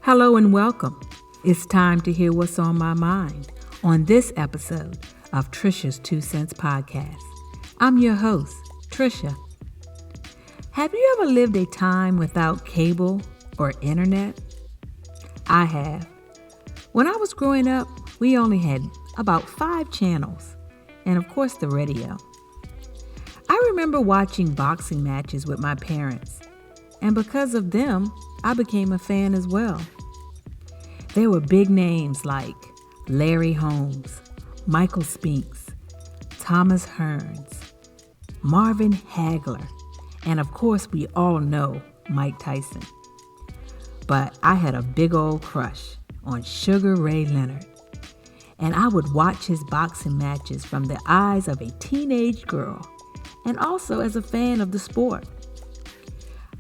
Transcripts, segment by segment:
Hello and welcome. It's time to hear what's on my mind on this episode of Trisha's 2 Cents Podcast. I'm your host, Trisha. Have you ever lived a time without cable or internet? I have. When I was growing up, we only had about 5 channels and of course the radio. I remember watching boxing matches with my parents, and because of them, I became a fan as well. There were big names like Larry Holmes, Michael Spinks, Thomas Hearns, Marvin Hagler, and of course we all know Mike Tyson. But I had a big old crush on Sugar Ray Leonard, and I would watch his boxing matches from the eyes of a teenage girl and also as a fan of the sport.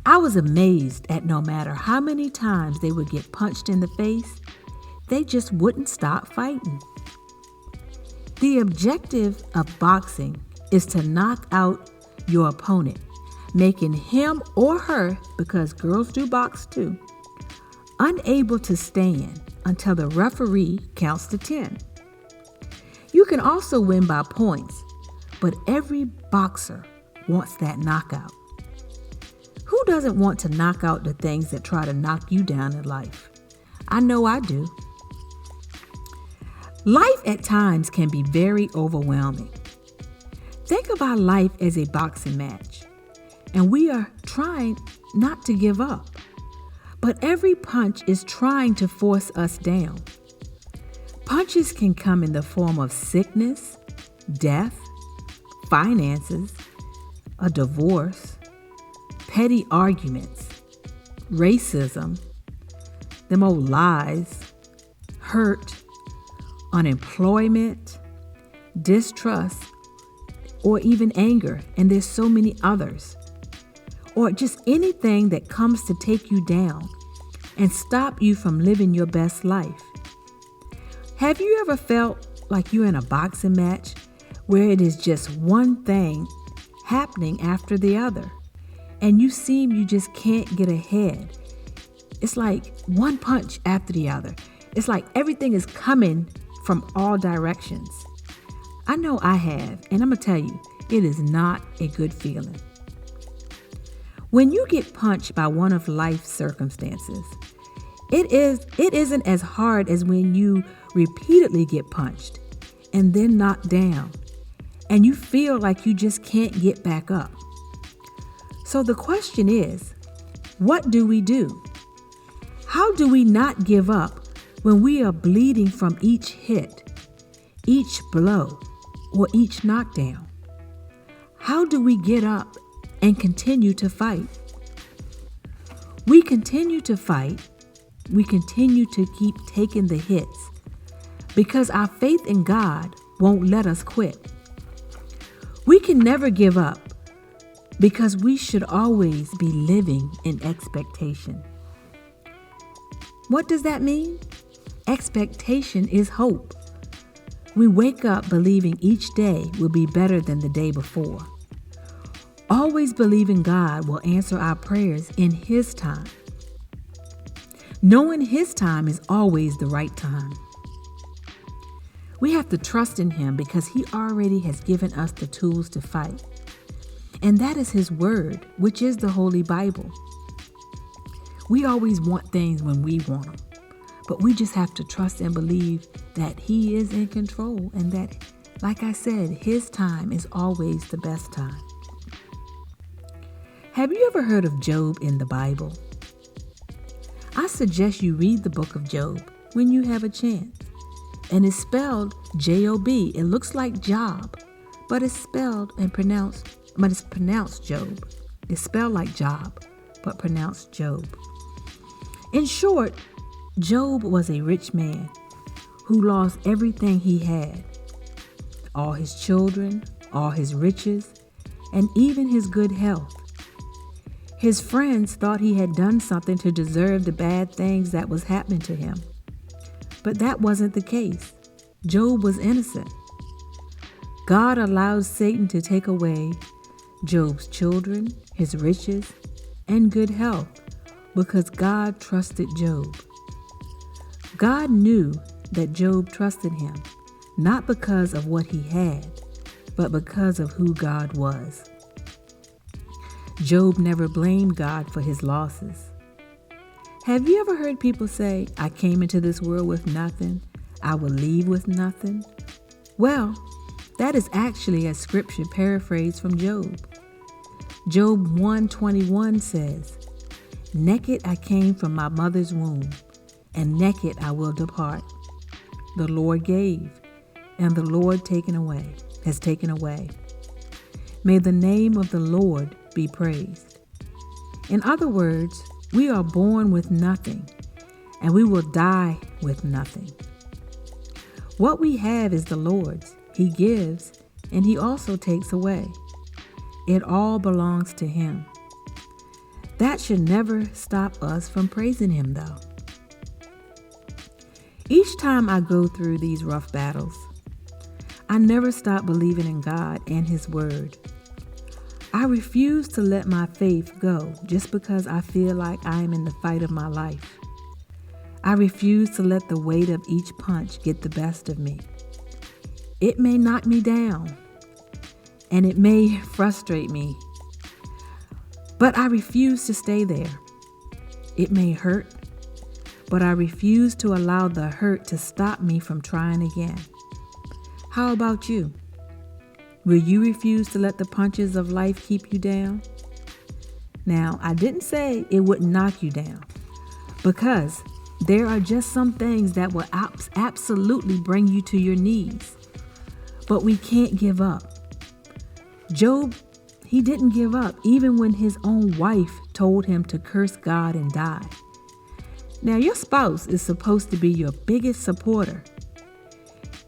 I was amazed at no matter how many times they would get punched in the face, they just wouldn't stop fighting. The objective of boxing is to knock out your opponent, making him or her, because girls do box too, unable to stand until the referee counts to 10. You can also win by points, but every boxer wants that knockout. Who doesn't want to knock out the things that try to knock you down in life? I know I do. Life at times can be very overwhelming. Think of our life as a boxing match, and we are trying not to give up. But every punch is trying to force us down. Punches can come in the form of sickness, death, finances, a divorce, petty arguments, racism, them old lies, hurt, unemployment, distrust, or even anger, and there's so many others. Or just anything that comes to take you down and stop you from living your best life. Have you ever felt like you're in a boxing match where it is just one thing happening after the other, and you just can't get ahead? It's like one punch after the other. It's like everything is coming from all directions. I know I have, and I'm going to tell you, it is not a good feeling. When you get punched by one of life's circumstances, it isn't as hard as when you repeatedly get punched and then knocked down, and you feel like you just can't get back up. So the question is, what do we do? How do we not give up when we are bleeding from each hit, each blow, or each knockdown? How do we get up and continue to fight? We continue to fight. We continue to keep taking the hits because our faith in God won't let us quit. We can never give up because we should always be living in expectation. What does that mean? Expectation is hope. We wake up believing each day will be better than the day before. Always believing God will answer our prayers in His time. Knowing His time is always the right time. We have to trust in Him because He already has given us the tools to fight. And that is His Word, which is the Holy Bible. We always want things when we want them, but we just have to trust and believe that He is in control and that, like I said, His time is always the best time. Have you ever heard of Job in the Bible? I suggest you read the book of Job when you have a chance. And it's spelled J-O-B. It looks like Job, but it's pronounced Job. It's spelled like Job, but pronounced Job. In short, Job was a rich man who lost everything he had. All his children, all his riches, and even his good health. His friends thought he had done something to deserve the bad things that was happening to him. But that wasn't the case. Job was innocent. God allowed Satan to take away Job's children, his riches, and good health because God trusted Job. God knew that Job trusted him, not because of what he had, but because of who God was. Job never blamed God for his losses. Have you ever heard people say, I came into this world with nothing, I will leave with nothing? Well, that is actually a scripture paraphrase from Job. Job 1:21 says, naked I came from my mother's womb, and naked I will depart. The Lord gave, and the Lord has taken away. May the name of the Lord be praised. In other words, we are born with nothing, and we will die with nothing. What we have is the Lord's. He gives, and He also takes away. It all belongs to Him. That should never stop us from praising Him, though. Each time I go through these rough battles, I never stop believing in God and His Word. I refuse to let my faith go just because I feel like I am in the fight of my life. I refuse to let the weight of each punch get the best of me. It may knock me down, and it may frustrate me, but I refuse to stay there. It may hurt, but I refuse to allow the hurt to stop me from trying again. How about you? Will you refuse to let the punches of life keep you down? Now, I didn't say it wouldn't knock you down, because there are just some things that will absolutely bring you to your knees. But we can't give up. Job, he didn't give up even when his own wife told him to curse God and die. Now, your spouse is supposed to be your biggest supporter.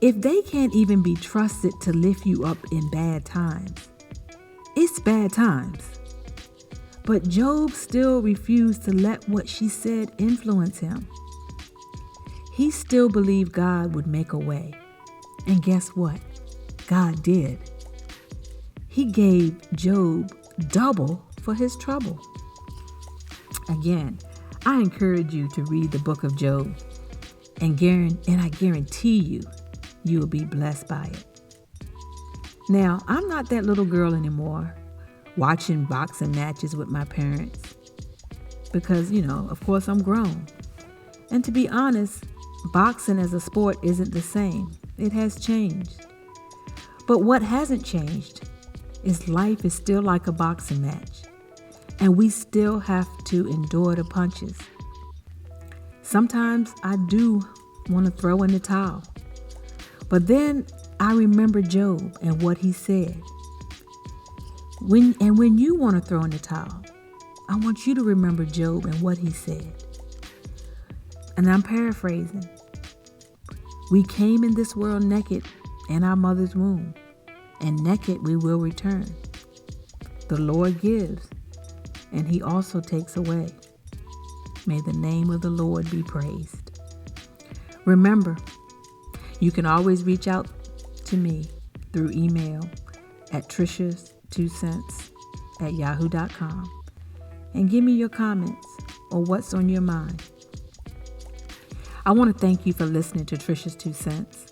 If they can't even be trusted to lift you up in bad times, it's bad times. But Job still refused to let what she said influence him. He still believed God would make a way. And guess what? God did. He gave Job double for his trouble. Again, I encourage you to read the book of Job, and I guarantee you will be blessed by it. Now, I'm not that little girl anymore, watching boxing matches with my parents, because, of course I'm grown. And to be honest, boxing as a sport isn't the same. It has changed. But what hasn't changed is life is still like a boxing match, and we still have to endure the punches. Sometimes I do want to throw in the towel, but then I remember Job and what he said. When you want to throw in the towel, I want you to remember Job and what he said. And I'm paraphrasing. We came in this world naked in our mother's womb, and naked we will return. The Lord gives, and He also takes away. May the name of the Lord be praised. Remember, you can always reach out to me through email at trishas2cents@yahoo.com and give me your comments or what's on your mind. I want to thank you for listening to Trisha's 2 Cents.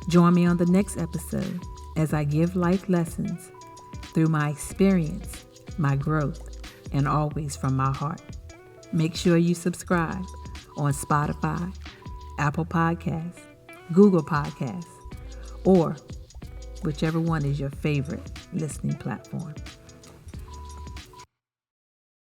Join me on the next episode as I give life lessons through my experience, my growth, and always from my heart. Make sure you subscribe on Spotify, Apple Podcasts, Google Podcasts, or whichever one is your favorite listening platform.